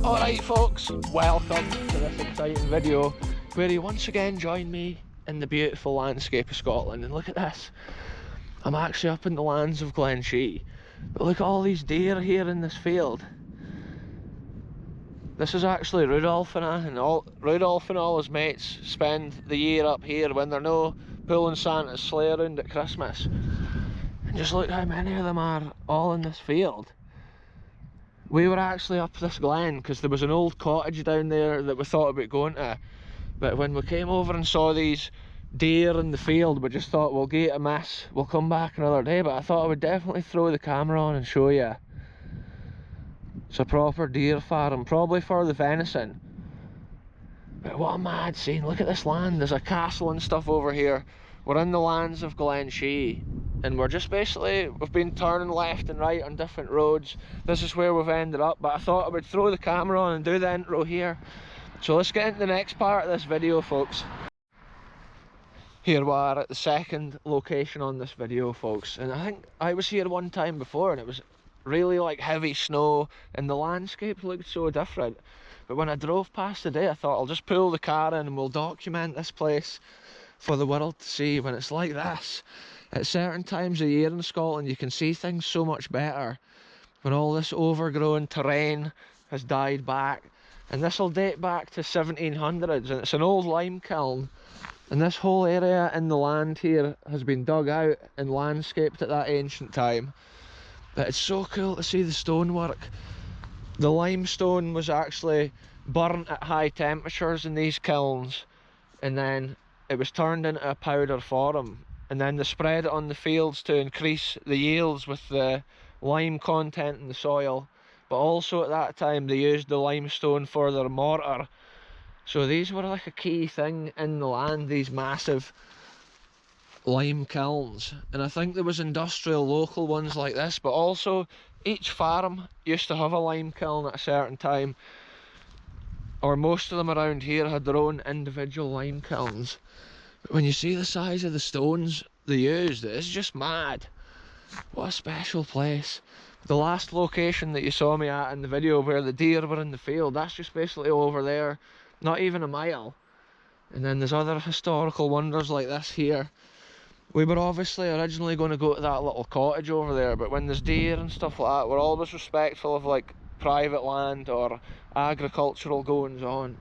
Alright folks, welcome to this exciting video where you once again join me in the beautiful landscape of Scotland. And look at this, I'm actually up in the lands of Glenshee, but look at all these deer here in this field. This is actually Rudolph and all his mates spend the year up here when they're no pulling Santa's sleigh around at Christmas. And just look how many of them are all in this field. We were actually up this glen because there was an old cottage down there that we thought about going to, but when we came over and saw these deer in the field, we just thought we'll give it a miss, we'll come back another day. But I thought I would definitely throw the camera on and show you. It's a proper deer farm, probably for the venison. But what a mad scene, look at this land. There's a castle and stuff over here. We're in the lands of Glenshee, and we're just basically, we've been turning left and right on different roads. This is where we've ended up, but I thought I would throw the camera on and do the intro here. So let's get into the next part of this video, folks. Here we are at the second location on this video, folks, and I think I was here one time before and it was really like heavy snow and the landscape looked so different. But when I drove past today, I thought I'll just pull the car in and we'll document this place for the world to see when it's like this. At certain times of year in Scotland you can see things so much better when all this overgrown terrain has died back. And this will date back to 1700s, and it's an old lime kiln, and this whole area in the land here has been dug out and landscaped at that ancient time. But it's so cool to see the stonework. The limestone was actually burnt at high temperatures in these kilns, and then it was turned into a powder form, and then they spread it on the fields to increase the yields with the lime content in the soil. But also at that time they used the limestone for their mortar. So these were like a key thing in the land, these massive lime kilns. And I think there was industrial local ones like this, but also each farm used to have a lime kiln at a certain time, or most of them around here had their own individual lime kilns. But when you see the size of the stones they used, it's just mad. What a special place. The last location that you saw me at in the video where the deer were in the field, that's just basically over there, not even a mile. And then there's other historical wonders like this here. We were obviously originally going to go to that little cottage over there, but when there's deer and stuff like that, we're always respectful of like private land or agricultural goings on.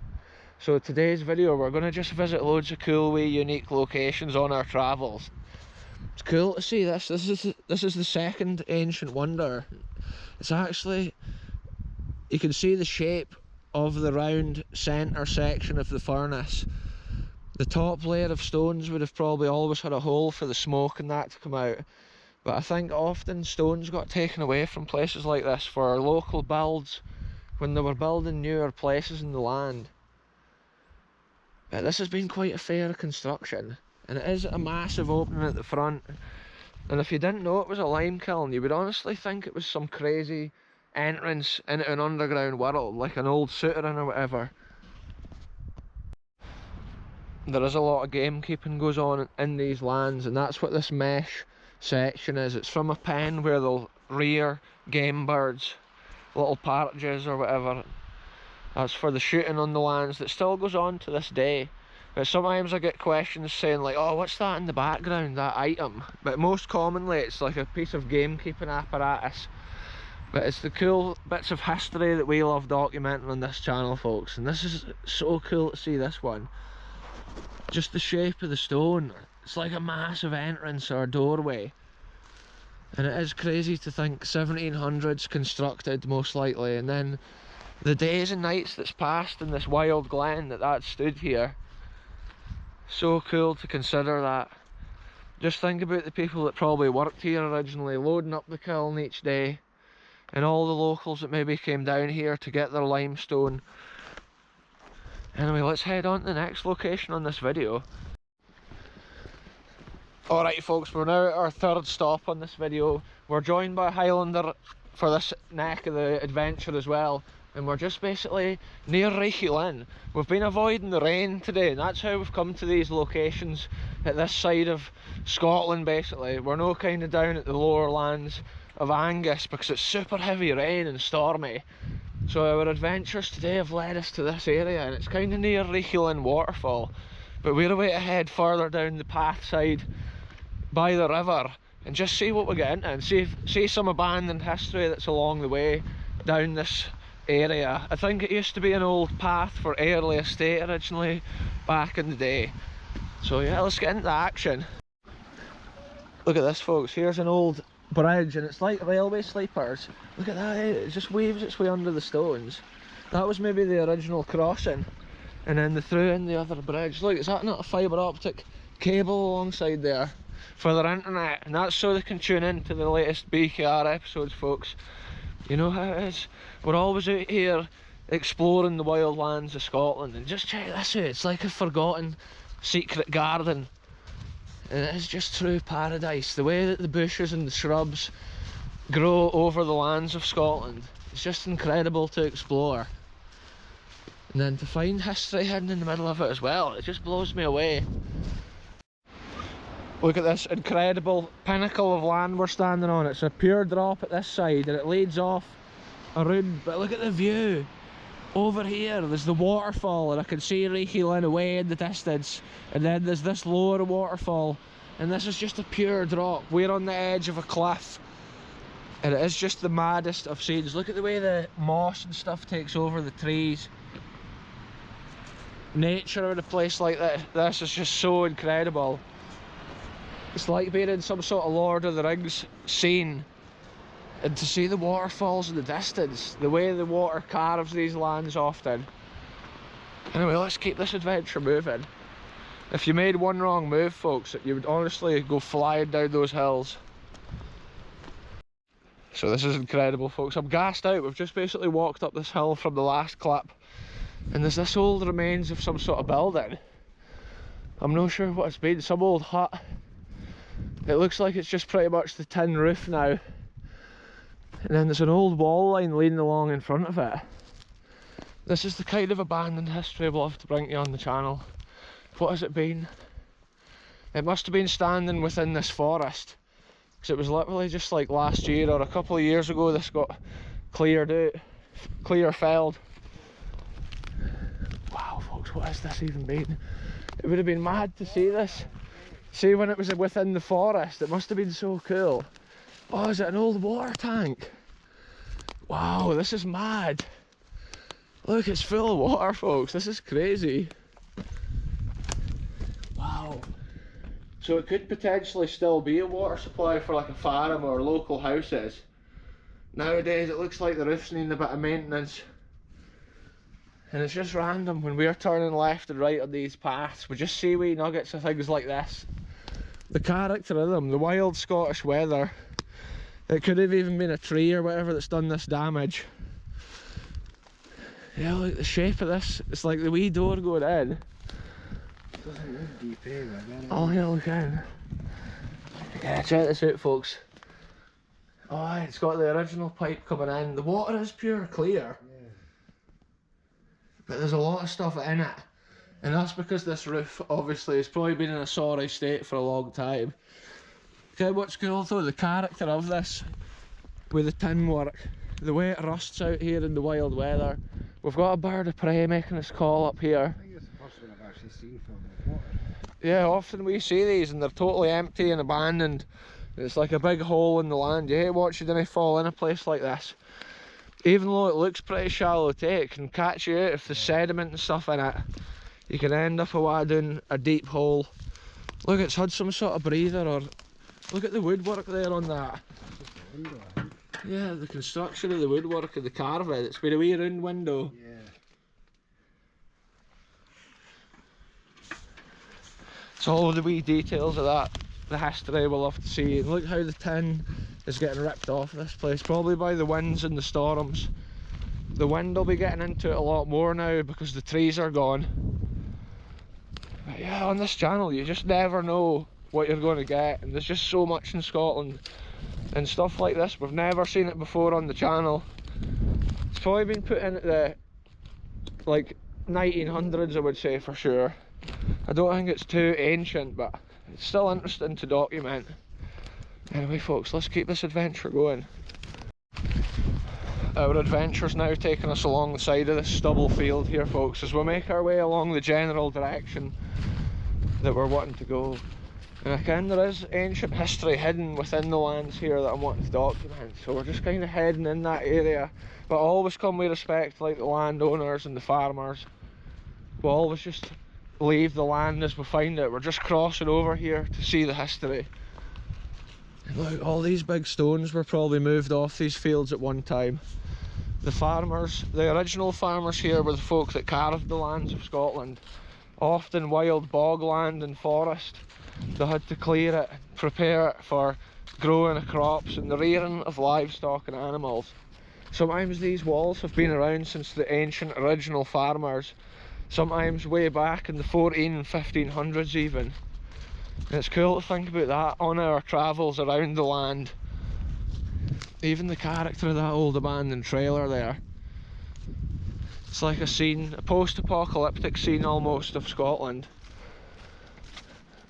So today's video we're going to just visit loads of cool wee unique locations on our travels. It's cool to see this. This is the second ancient wonder. It's actually, you can see the shape of the round centre section of the furnace. The top layer of stones would have probably always had a hole for the smoke and that to come out. But I think often stones got taken away from places like this for local builds when they were building newer places in the land. But this has been quite a fair construction. And it is a massive opening at the front, and if you didn't know it was a lime kiln, you would honestly think it was some crazy entrance into an underground world, like an old souterrain or whatever. There is a lot of gamekeeping goes on in these lands, and that's what this mesh section is. It's from a pen where they'll rear game birds, little partridges or whatever. That's for the shooting on the lands that still goes on to this day. But sometimes I get questions saying like, oh, what's that in the background, that item? But most commonly it's like a piece of gamekeeping apparatus. But it's the cool bits of history that we love documenting on this channel, folks. And this is so cool to see this one. Just the shape of the stone. It's like a massive entrance or doorway. And it is crazy to think 1700s constructed most likely. And then the days and nights that's passed in this wild glen that stood here. So cool to consider that. Just think about the people that probably worked here originally, loading up the kiln each day, and all the locals that maybe came down here to get their limestone. Anyway, let's head on to the next location on this video. Alright folks, we're now at our third stop on this video. We're joined by a Highlander for this neck of the adventure as well. and we're just basically near Reichelin. We've been avoiding the rain today, and that's how we've come to these locations at this side of Scotland. Basically, we're no kind of down at the lower lands of Angus because it's super heavy rain and stormy. So our adventures today have led us to this area, and it's kind of near Reichelin waterfall, but we're about to head further down the path side by the river and just see what we get into and see some abandoned history that's along the way down this area. I think it used to be an old path for Airlie Estate originally back in the day. So yeah, let's get into action. Look at this, folks. Here's an old bridge, and it's like railway sleepers. Look at that, it just weaves its way under the stones. That was maybe the original crossing, and then they threw in the other bridge. Look, is that not a fibre optic cable alongside there for their internet? And that's so they can tune in to the latest BKR episodes, folks. You know how it is. We're always out here exploring the wild lands of Scotland, and just check this out. It's like a forgotten secret garden, and it is just true paradise. The way that the bushes and the shrubs grow over the lands of Scotland, it's just incredible to explore. And then to find history hidden in the middle of it as well, it just blows me away. Look at this incredible pinnacle of land we're standing on. It's a pure drop at this side, and it leads off around, but look at the view. Over here there's the waterfall, and I can see Reichelin away in the distance, and then there's this lower waterfall, and this is just a pure drop. We're on the edge of a cliff, and it is just the maddest of scenes. Look at the way the moss and stuff takes over the trees. Nature in a place like this is just so incredible. It's like being in some sort of Lord of the Rings scene, and to see the waterfalls in the distance, the way the water carves these lands often. Anyway, let's keep this adventure moving. If you made one wrong move, folks, you would honestly go flying down those hills. So this is incredible, folks. I'm gassed out. We've just basically walked up this hill from the last clip, and there's this old remains of some sort of building. I'm not sure what it's been, some old hut. It looks like it's just pretty much the tin roof now. And then there's an old wall line leading along in front of it. This is the kind of abandoned history I'd love to bring you on the channel. What has it been? It must have been standing within this forest, because it was literally just like last year or a couple of years ago this got cleared out, felled. Wow, folks, what has this even been? It would have been mad to see this. See, when it was within the forest, it must have been so cool. Oh, is it an old water tank? Wow, this is mad. Look, it's full of water, folks. This is crazy. Wow. So it could potentially still be a water supply for like a farm or local houses. Nowadays it looks like the roof's needing a bit of maintenance. And it's just random when we're turning left and right on these paths. We just see wee nuggets of things like this. The character of them, the wild Scottish weather. It could have even been a tree or whatever that's done this damage. Yeah, look at the shape of this. It's like the wee door going in. It doesn't move deep either. Oh yeah, look in. Yeah, check this out, folks. Oh, it's got the original pipe coming in. The water is pure clear. Yeah. But there's a lot of stuff in it. And that's because this roof, obviously, has probably been in a sorry state for a long time. Okay, what's cool though, the character of this, with the tin work, the way it rusts out here in the wild weather. We've got a bird of prey making its call up here. I think it's the first one I've actually seen filled with water. Yeah, often we see these and they're totally empty and abandoned. It's like a big hole in the land. You hate watching them fall in a place like this. Even though it looks pretty shallow too, it can catch you out if there's sediment and stuff in it. You can end up down a deep hole. Look, it's had some sort of breather, or look at the woodwork there on that. It's just a window, I think. Yeah, the construction of the woodwork and the carving. It's been a wee round window. Yeah. It's all the wee details of that, the history we'll have to see. And look how the tin is getting ripped off this place, probably by the winds and the storms. The wind will be getting into it a lot more now because the trees are gone. But yeah, on this channel you just never know what you're going to get, and there's just so much in Scotland and stuff like this. We've never seen it before on the channel, It's probably been put in at the like 1900s, I would say, for sure. I don't think it's too ancient, but it's still interesting to document. Anyway folks, let's keep this adventure going. Our adventure's now taking us along the side of this stubble field here folks, as we make our way along the general direction that we're wanting to go. And again, there is ancient history hidden within the lands here that I'm wanting to document, so we're just kind of heading in that area, but always come with respect, like the landowners and the farmers. We'll always just leave the land as we find it. We're just crossing over here to see the history. And look, all these big stones were probably moved off these fields at one time. The farmers, the original farmers here, were the folk that carved the lands of Scotland. Often wild bogland and forest. They had to clear it, prepare it for growing of crops and the rearing of livestock and animals. Sometimes these walls have been around since the ancient original farmers, sometimes way back in the 1400s and 1500s even. And it's cool to think about that on our travels around the land. Even the character of that old abandoned trailer there. It's like a scene, a post-apocalyptic scene almost of Scotland.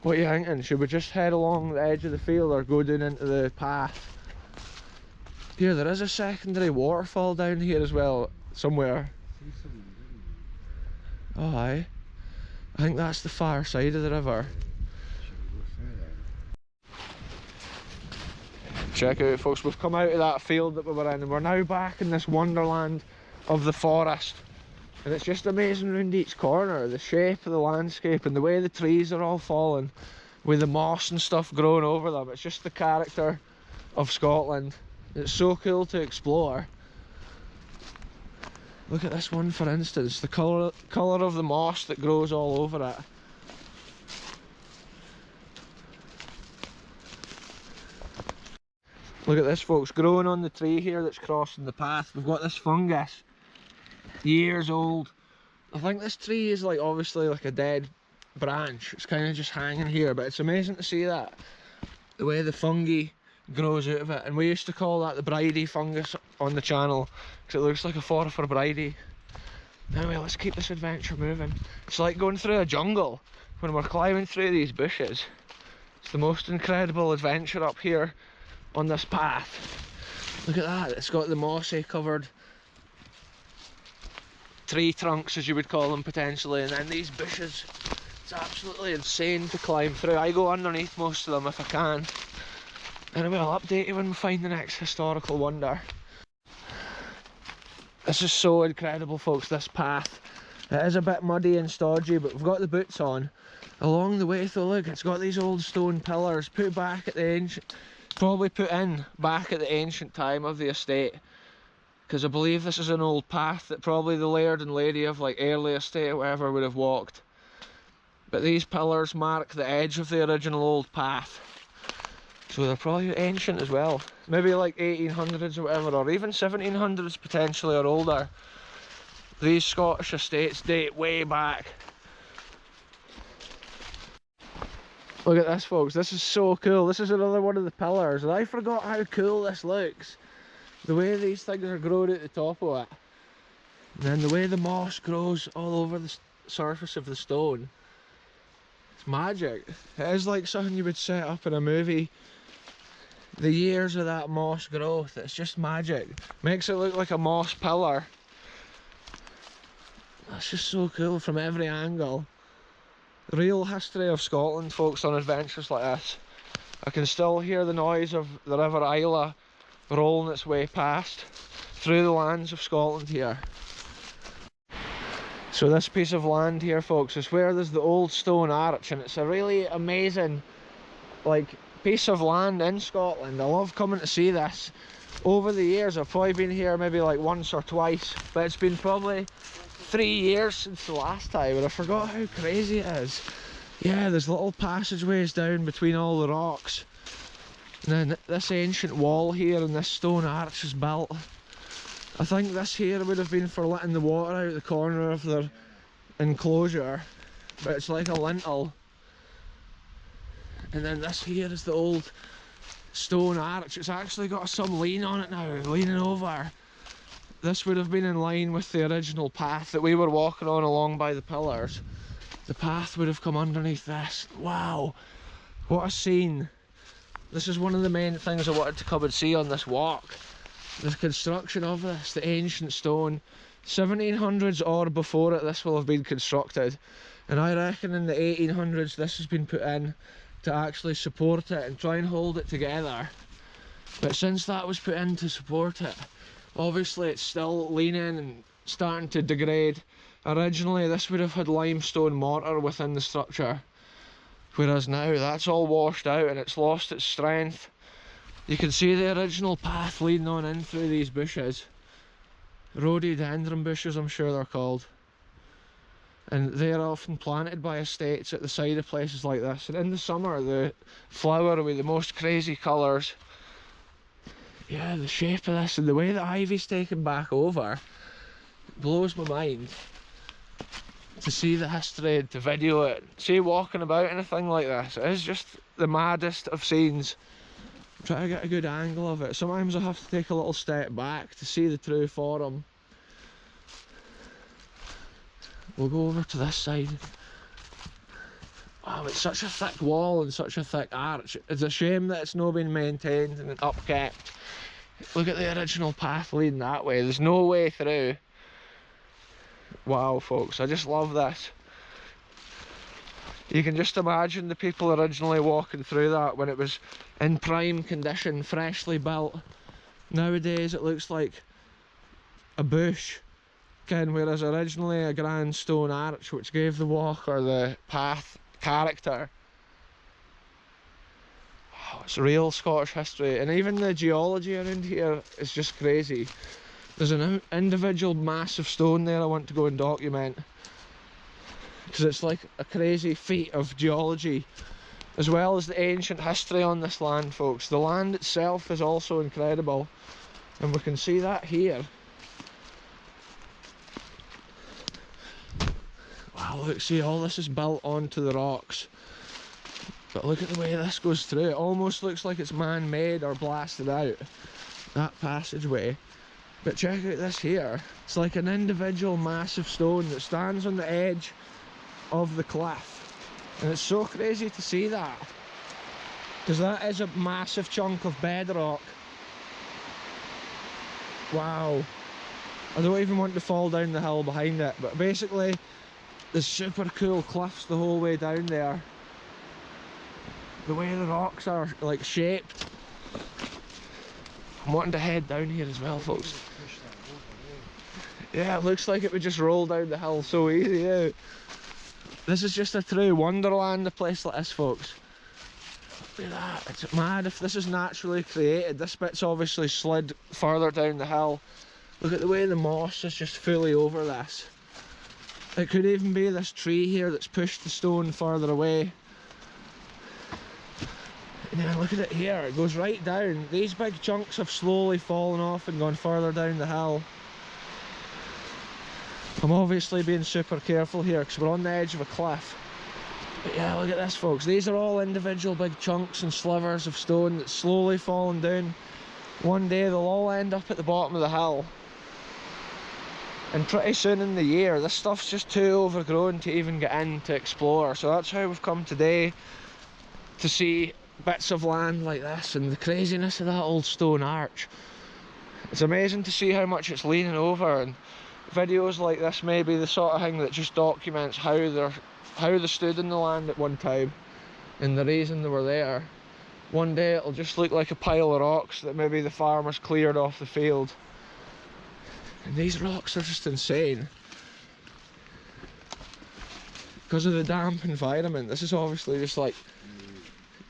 What are you thinking? Should we just head along the edge of the field or go down into the path? Here, there is a secondary waterfall down here as well, somewhere. Oh aye. I think that's the far side of the river. Check out folks, we've come out of that field that we were in and we're now back in this wonderland of the forest. And it's just amazing around each corner, the shape of the landscape and the way the trees are all falling with the moss and stuff growing over them. It's just the character of Scotland. It's so cool to explore. Look at this one for instance, the colour of the moss that grows all over it. Look at this folks, growing on the tree here that's crossing the path. We've got this fungus, years old. I think this tree is like obviously like a dead branch. It's kind of just hanging here, but it's amazing to see that. The way the fungi grows out of it. And we used to call that the bridie fungus on the channel, because it looks like a for bridie. Anyway, let's keep this adventure moving. It's like going through a jungle when we're climbing through these bushes. It's the most incredible adventure up here on this path. Look at that, it's got the mossy covered tree trunks, as you would call them potentially, and then these bushes. It's absolutely insane to climb through. I go underneath most of them if I can. Anyway, I'll update you when we find the next historical wonder. This is so incredible folks, this path. It is a bit muddy and stodgy, but we've got the boots on. Along the way though, look, it's got these old stone pillars put back at the ancient, probably put in back at the ancient time of the estate, because I believe this is an old path that probably the laird and lady of like early estate or whatever would have walked. But these pillars mark the edge of the original old path, so they're probably ancient as well, maybe like 1800s or whatever, or even 1700s potentially, or older. These Scottish estates date way back. Look at this folks, this is so cool. This is another one of the pillars, and I forgot how cool this looks. The way these things are growing at the top of it. And then the way the moss grows all over the surface of the stone. It's magic. It is like something you would set up in a movie. The years of that moss growth, it's just magic. Makes it look like a moss pillar. That's just so cool from every angle. The real history of Scotland, folks, on adventures like this. I can still hear the noise of the River Isla rolling its way past through the lands of Scotland here. So this piece of land here, folks, is where there's the old stone arch, and it's a really amazing like piece of land in Scotland. I love coming to see this. Over the years I've probably been here maybe like once or twice, but it's been probably 3 years since the last time, and I forgot how crazy it is. Yeah, there's little passageways down between all the rocks, and then this ancient wall here and this stone arch is built. I think this here would have been for letting the water out the corner of their enclosure, but it's like a lintel. And then this here is the old stone arch. It's actually got some lean on it now, leaning over. this would have been in line with the original path that we were walking on along by the pillars. The path would have come underneath this. Wow, what a scene. This is one of the main things I wanted to come and see on this walk. The construction of this, the ancient stone. 1700s or before it, this will have been constructed. And I reckon in the 1800s this has been put in to actually support it and try and hold it together. But since that was put in to support it, obviously it's still leaning and starting to degrade. Originally this would have had limestone mortar within the structure, whereas now that's all washed out and it's lost its strength. You can see the original path leading on in through these bushes. Rhododendron bushes, I'm sure they're called. And they're often planted by estates at the side of places like this. And in the summer, the flower with the most crazy colours. Yeah, the shape of this and the way the ivy's taken back over blows my mind. To see the history and to video it, see walking about in a thing like this, it is just the maddest of scenes. I'm trying to get a good angle of it. Sometimes I have to take a little step back to see the true form. We'll go over to this side. Wow, it's such a thick wall and such a thick arch. It's a shame that it's not been maintained and upkept. Look at the original path leading that way. There's no way through. Wow, folks, I just love this. You can just imagine the people originally walking through that when it was in prime condition, freshly built. Nowadays it looks like a bush, whereas originally a grand stone arch which gave the walk or the path character. Wow, it's real Scottish history, and even the geology around here is just crazy. There's an individual massive stone there I want to go and document, because it's like a crazy feat of geology, as well as the ancient history on this land, folks. The land itself is also incredible, and we can see that here. Wow, look, see, all this is built onto the rocks. But look at the way this goes through. It almost looks like it's man-made or blasted out, that passageway. But check out this here. It's like an individual massive stone that stands on the edge of the cliff. And it's so crazy to see that, because that is a massive chunk of bedrock. Wow. I don't even want to fall down the hill behind it, but basically there's super cool cliffs the whole way down there. The way the rocks are like shaped. I'm wanting to head down here as well, folks. Yeah, it looks like it would just roll down the hill so easy, yeah. This is just a true wonderland, a place like this, folks. Look at that, it's mad if this is naturally created. This bit's obviously slid further down the hill. Look at the way the moss is just fully over this. It could even be this tree here that's pushed the stone further away. And then look at it here, it goes right down. These big chunks have slowly fallen off and gone further down the hill. I'm obviously being super careful here because we're on the edge of a cliff. But yeah, look at this, folks. These are all individual big chunks and slivers of stone that's slowly falling down. One day they'll all end up at the bottom of the hill. And pretty soon in the year, this stuff's just too overgrown to even get in to explore. So that's how we've come today, to see bits of land like this and the craziness of that old stone arch. It's amazing to see how much it's leaning over, and videos like this may be the sort of thing that just documents how they stood in the land at one time and the reason they were there. One day it'll just look like a pile of rocks that maybe the farmers cleared off the field. And these rocks are just insane. Because of the damp environment, this is obviously just like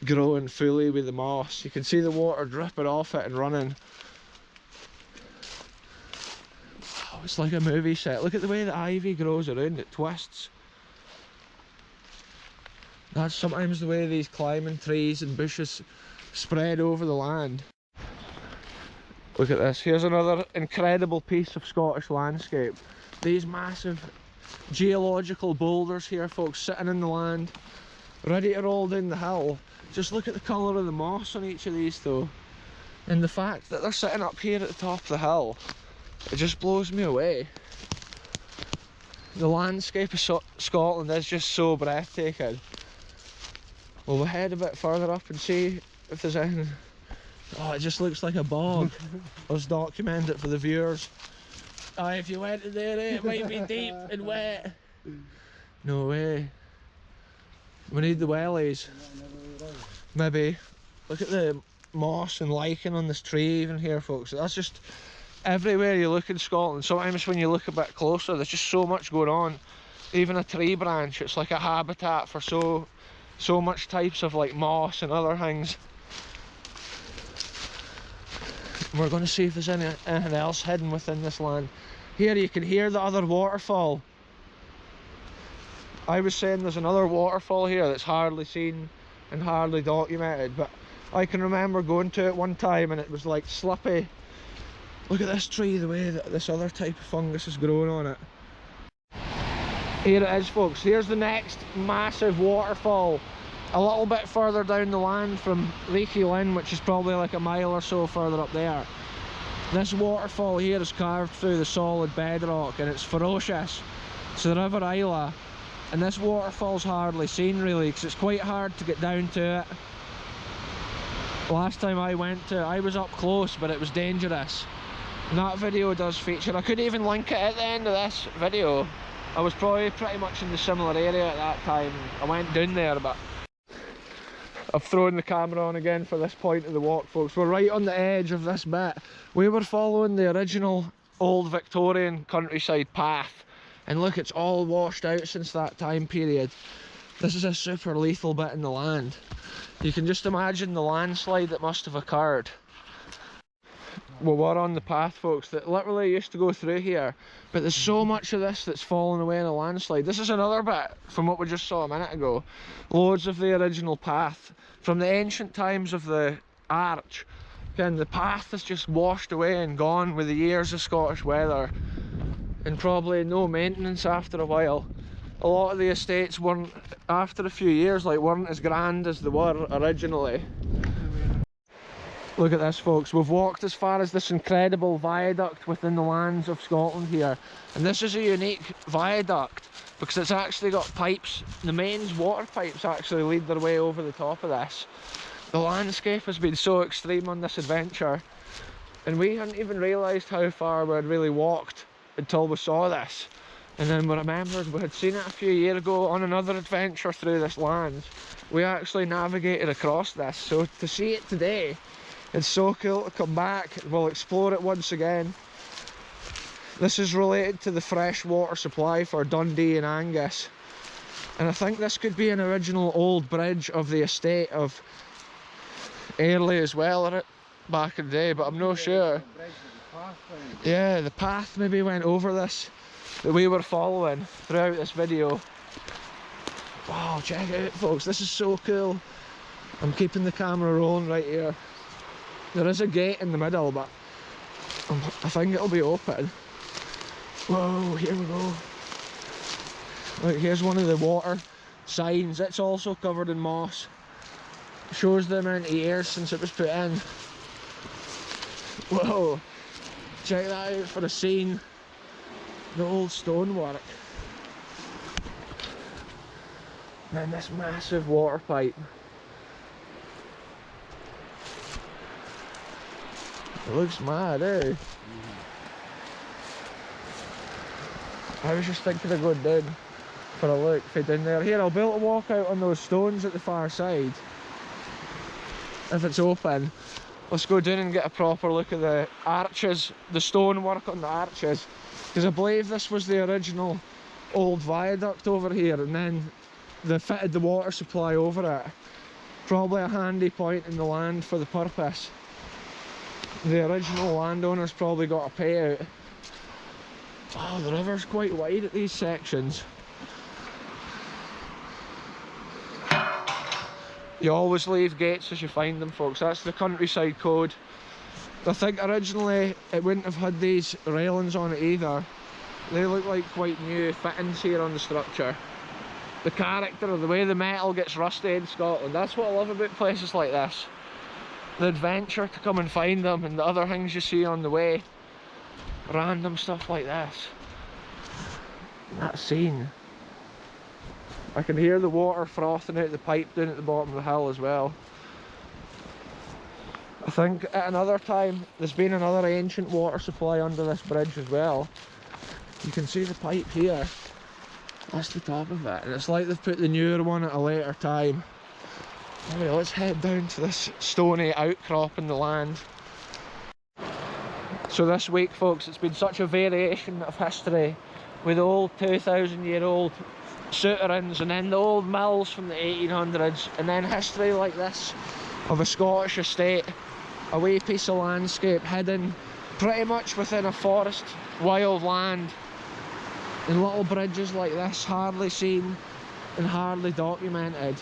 growing fully with the moss. You can see the water dripping off it and running. Wow, it's like a movie set. Look at the way the ivy grows around it, twists. That's sometimes the way these climbing trees and bushes spread over the land. Look at this, here's another incredible piece of Scottish landscape. These massive geological boulders here, folks, sitting in the land, ready to roll down the hill. Just look at the colour of the moss on each of these though. And the fact that they're sitting up here at the top of the hill. It just blows me away. The landscape of Scotland is just so breathtaking. Well, we'll head a bit further up and see if there's anything. Oh, it just looks like a bog. Let's document it for the viewers. Oh, if you went in there, it might be deep and wet. No way. We need the wellies. Maybe. Look at the moss and lichen on this tree even here, folks. That's just everywhere you look in Scotland. Sometimes when you look a bit closer, there's just so much going on. Even a tree branch, it's like a habitat for so much types of like moss and other things. And we're going to see if there's anything else hidden within this land. Here you can hear the other waterfall. I was saying there's another waterfall here that's hardly seen and hardly documented, but I can remember going to it one time and it was like slippy. Look at this tree, the way that this other type of fungus is growing on it. Here it is, folks. Here's the next massive waterfall, a little bit further down the land from Leaky Linn, which is probably like a mile or so further up there. This waterfall here is carved through the solid bedrock and it's ferocious. It's the River Isla, and this waterfall's hardly seen really because it's quite hard to get down to it. Last time I went to it, I was up close, but it was dangerous. And that video does feature, I could even link it at the end of this video. I was probably pretty much in the similar area at that time. I went down there, but I've thrown the camera on again for this point of the walk, folks. We're right on the edge of this bit. We were following the original old Victorian countryside path, and look, it's all washed out since that time period. This is a super lethal bit in the land. You can just imagine the landslide that must have occurred. Well, we're on the path, folks, that literally used to go through here, but there's so much of this that's fallen away in a landslide. This is another bit from what we just saw a minute ago. Loads of the original path from the ancient times of the arch. Again, the path is just washed away and gone with the years of Scottish weather and probably no maintenance after a while. A lot of the estates weren't, after a few years, like weren't as grand as they were originally. Look at this, folks. We've walked as far as this incredible viaduct within the lands of Scotland here, and this is a unique viaduct because it's actually got pipes. The mains water pipes actually lead their way over the top of this. The landscape has been so extreme on this adventure, and we hadn't even realised how far we had really walked until we saw this. And then we remembered we had seen it a few years ago on another adventure through this land. We actually navigated across this, so to see it today, it's so cool to come back. We'll explore it once again. This is related to the fresh water supply for Dundee and Angus. And I think this could be an original old bridge of the estate of Airlie as well, back in the day, but I'm not sure. Yeah, the path maybe went over this that we were following throughout this video. Wow, check it out, folks. This is so cool. I'm keeping the camera rolling right here. There is a gate in the middle, but I think it'll be open. Whoa, here we go. Look, here's one of the water signs. It's also covered in moss. Shows the amount of years since it was put in. Whoa, check that out for a scene. The old stonework. And then this massive water pipe. It looks mad, eh? I was just thinking of going down for a look, if down there. Here, I'll be able to walk out on those stones at the far side. If it's open. Let's go down and get a proper look at the arches, the stonework on the arches. Because I believe this was the original old viaduct over here, and then they fitted the water supply over it. Probably a handy point in the land for the purpose. The original landowners probably got a payout. Oh, the river's quite wide at these sections. You always leave gates as you find them, folks. That's the countryside code. I think originally it wouldn't have had these railings on it either. They look like quite new fittings here on the structure. The character of the way the metal gets rusty in Scotland, that's what I love about places like this. The adventure to come and find them and the other things you see on the way. random stuff like this. That scene. I can hear the water frothing out the pipe down at the bottom of the hill as well. I think at another time there's been another ancient water supply under this bridge as well. You can see the pipe here. That's the top of it, and it's like they've put the newer one at a later time. Anyway, let's head down to this stony outcrop in the land. So this week, folks, it's been such a variation of history with old 2,000-year-old souterrains, and then the old mills from the 1800s, and then history like this of a Scottish estate, a wee piece of landscape hidden pretty much within a forest, wild land, and little bridges like this, hardly seen and hardly documented.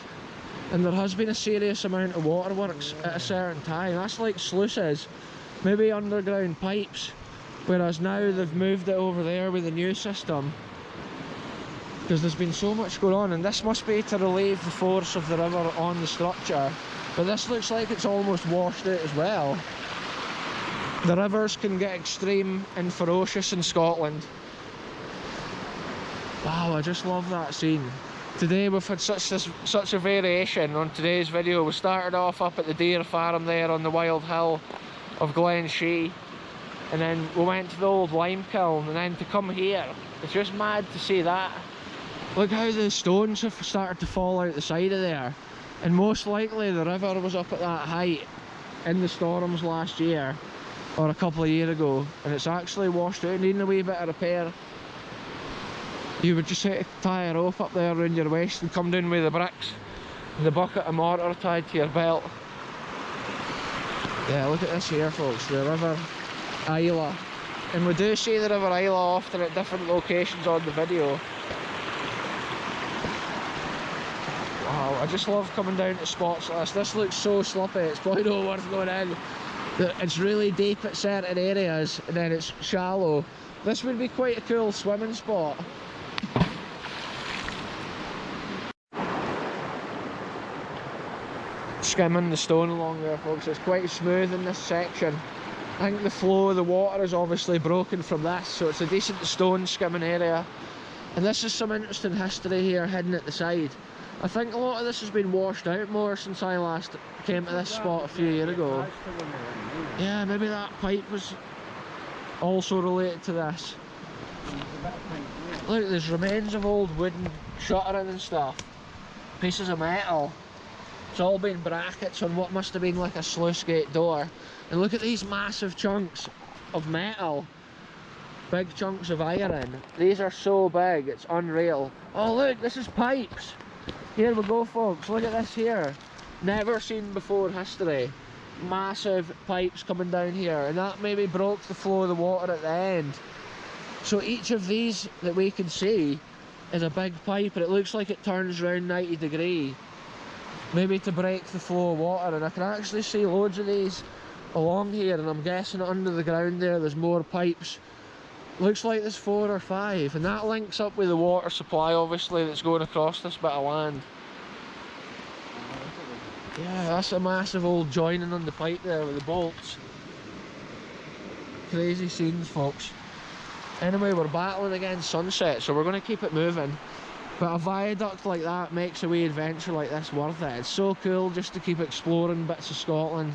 And there has been a serious amount of waterworks at a certain time. That's like sluices, maybe underground pipes, whereas now they've moved it over there with the new system, because there's been so much going on. And this must be to relieve the force of the river on the structure, but this looks like it's almost washed out as well. The rivers can get extreme and ferocious in Scotland. Wow, I just love that scene. Today we've had such a variation on today's video. We started off up at the deer farm there on the wild hill of Glen Shee, and then we went to the old lime kiln, and then to come here, it's just mad to see that. Look how the stones have started to fall out the side of there, and most likely the river was up at that height in the storms last year or a couple of years ago, and it's actually washed out, needing a wee bit of repair. You would just have to tie a rope up there around your waist and come down with the bricks and the bucket of mortar tied to your belt. Yeah, look at this here, folks, the River Isla. And we do see the River Isla often at different locations on the video. Wow, I just love coming down to spots like this. This looks so slippy, it's probably not worth going in. It's really deep at certain areas and then it's shallow. This would be quite a cool swimming spot. Skimming the stone along there, folks, it's quite smooth in this section. I think the flow of the water is obviously broken from this, so it's a decent stone skimming area. And this is some interesting history here hidden at the side. I think a lot of this has been washed out more since I last came to this spot a few years ago. Yeah, maybe that pipe was also related to this. Look, there's remains of old wooden shuttering and stuff. Pieces of metal. It's all been brackets on what must have been like a sluice gate door. And look at these massive chunks of metal. Big chunks of iron. These are so big, it's unreal. Oh look, this is pipes. Here we go, folks, look at this here. Never seen before history. Massive pipes coming down here, and that maybe broke the flow of the water at the end. So each of these that we can see is a big pipe, and it looks like it turns around 90 degrees. Maybe to break the flow of water, and I can actually see loads of these along here, and I'm guessing under the ground there's more pipes. Looks like there's 4 or 5, and that links up with the water supply obviously that's going across this bit of land. Yeah, that's a massive old joining on the pipe there with the bolts. Crazy scenes, folks. Anyway, we're battling against sunset, so we're going to keep it moving. But a viaduct like that makes a wee adventure like this worth it. It's so cool just to keep exploring bits of Scotland,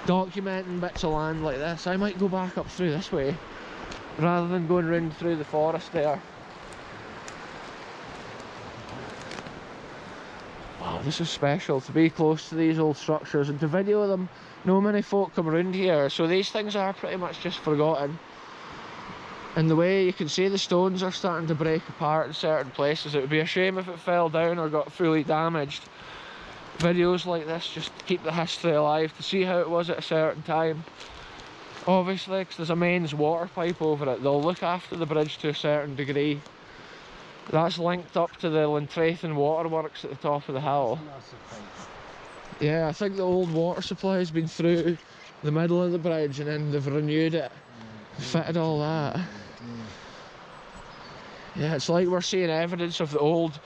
documenting bits of land like this. I might go back up through this way, rather than going round through the forest there. Wow, this is special to be close to these old structures and to video them. No many folk come around here, so these things are pretty much just forgotten. And the way you can see the stones are starting to break apart in certain places. It would be a shame if it fell down or got fully damaged. Videos like this just keep the history alive, to see how it was at a certain time. Obviously, because there's a mains water pipe over it, they'll look after the bridge to a certain degree. That's linked up to the Lintraithen waterworks at the top of the hill. Yeah, I think the old water supply has been through the middle of the bridge and then they've renewed it, fitted all that. Yeah, it's like we're seeing evidence of the old,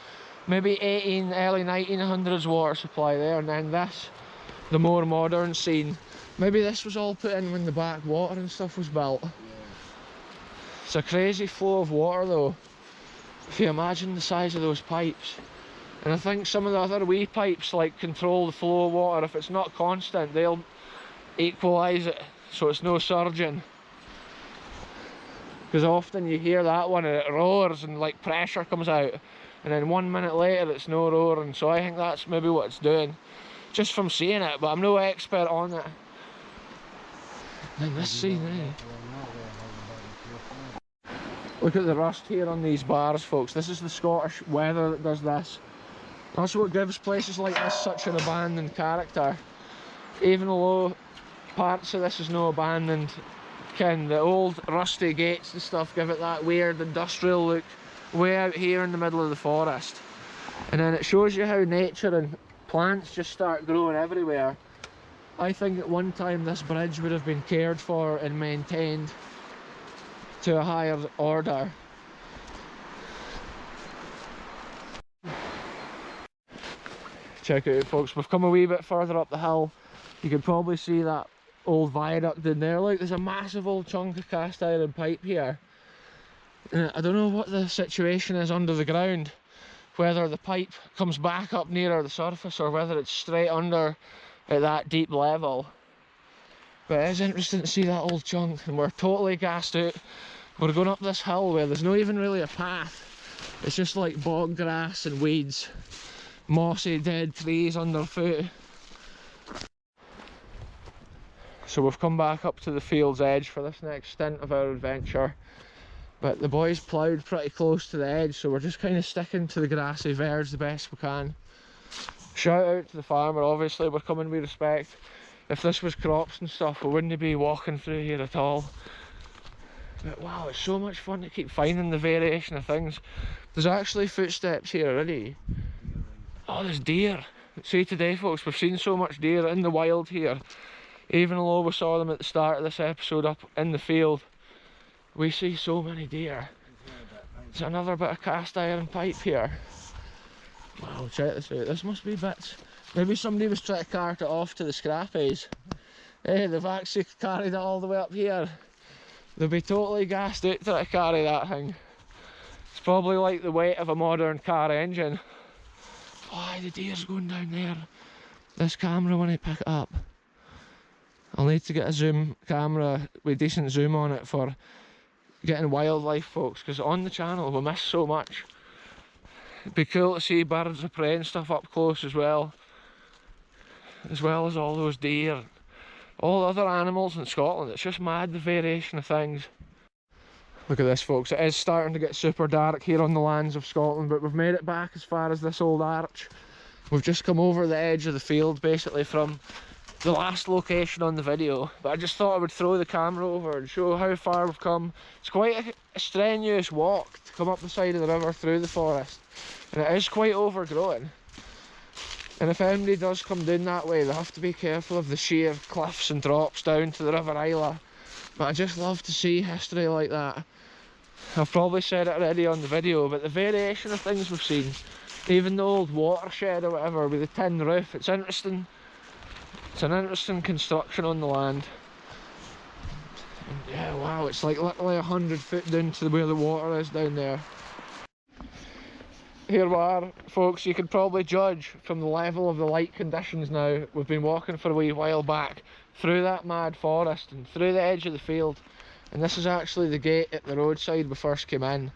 maybe early 1900s water supply there, and then this, the more modern scene. Maybe this was all put in when the backwater and stuff was built. It's a crazy flow of water though, if you imagine the size of those pipes. And I think some of the other wee pipes like control the flow of water. If it's not constant, they'll equalise it so it's no surging. Because often you hear that one and it roars and like pressure comes out, and then 1 minute later it's no roaring. So I think that's maybe what it's doing, just from seeing it, but I'm no expert on it. And this scene, look at the rust here on these bars, folks. This is the Scottish weather that does this. That's what gives places like this such an abandoned character. Even though parts of this is no abandoned, the old rusty gates and stuff give it that weird industrial look way out here in the middle of the forest. And then it shows you how nature and plants just start growing everywhere. I think at one time this bridge would have been cared for and maintained to a higher order. Check it out, folks. We've come a wee bit further up the hill. You can probably see that old viaduct in there. Look, there's a massive old chunk of cast iron pipe here. I don't know what the situation is under the ground, whether the pipe comes back up nearer the surface or whether it's straight under at that deep level. But it is interesting to see that old chunk, and we're totally gassed out. We're going up this hill where there's not even really a path. It's just like bog grass and weeds, mossy dead trees underfoot. So we've come back up to the field's edge for this next stint of our adventure, but the boys ploughed pretty close to the edge, so we're just kind of sticking to the grassy verge the best we can. Shout out to the farmer, obviously we're coming with respect. If this was crops and stuff, we wouldn't be walking through here at all. But wow, it's so much fun to keep finding the variation of things. There's actually footsteps here already. Oh, there's deer. See, today folks, we've seen so much deer in the wild here. Even though we saw them at the start of this episode up in the field, we see so many deer. There's another bit of cast iron pipe here. Wow, check this out. This must be bits. Maybe somebody was trying to cart it off to the scrappies. Hey, they've actually carried it all the way up here. They'll be totally gassed out to carry that thing. It's probably like the weight of a modern car engine. Oh, the deer's going down there. This camera, when I pick it up, I'll need to get a zoom camera with decent zoom on it for getting wildlife, folks, because on the channel we miss so much. It'd be cool to see birds of prey and stuff up close as well as all those deer, all other animals in Scotland. It's just mad, the variation of things. Look at this, folks. It is starting to get super dark here on the lands of Scotland, but we've made it back as far as this old arch. We've just come over the edge of the field basically from the last location on the video, but I just thought I would throw the camera over and show how far we've come. It's quite a strenuous walk to come up the side of the river through the forest, and it is quite overgrown. And if anybody does come down that way, they have to be careful of the sheer cliffs and drops down to the River Isla. But I just love to see history like that. I've probably said it already on the video, but the variation of things we've seen, even the old watershed or whatever with the tin roof, it's interesting. It's an interesting construction on the land. And yeah, wow, it's like literally 100 foot down to where the water is down there. Here we are, folks. You can probably judge from the level of the light conditions now. We've been walking for a wee while back through that mad forest and through the edge of the field, and this is actually the gate at the roadside we first came in.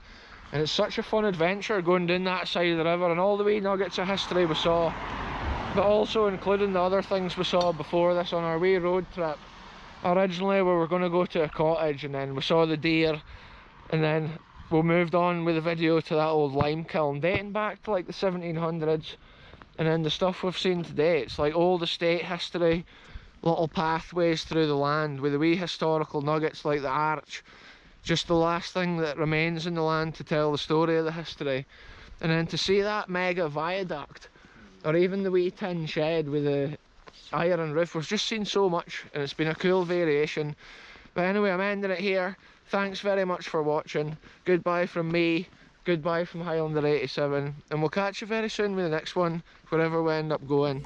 And it's such a fun adventure going down that side of the river and all the wee nuggets of history we saw, but also including the other things we saw before this on our wee road trip. Originally we were going to go to a cottage, and then we saw the deer, and then we moved on with the video to that old lime kiln dating back to like the 1700s. And then the stuff we've seen today, it's like old estate history, little pathways through the land with the wee historical nuggets like the arch, just the last thing that remains in the land to tell the story of the history. And then to see that mega viaduct, or even the wee tin shed with the iron roof, we've just seen so much, and it's been a cool variation. But anyway, I'm ending it here. Thanks very much for watching. Goodbye from me, goodbye from Highlander 87, and we'll catch you very soon with the next one, wherever we end up going.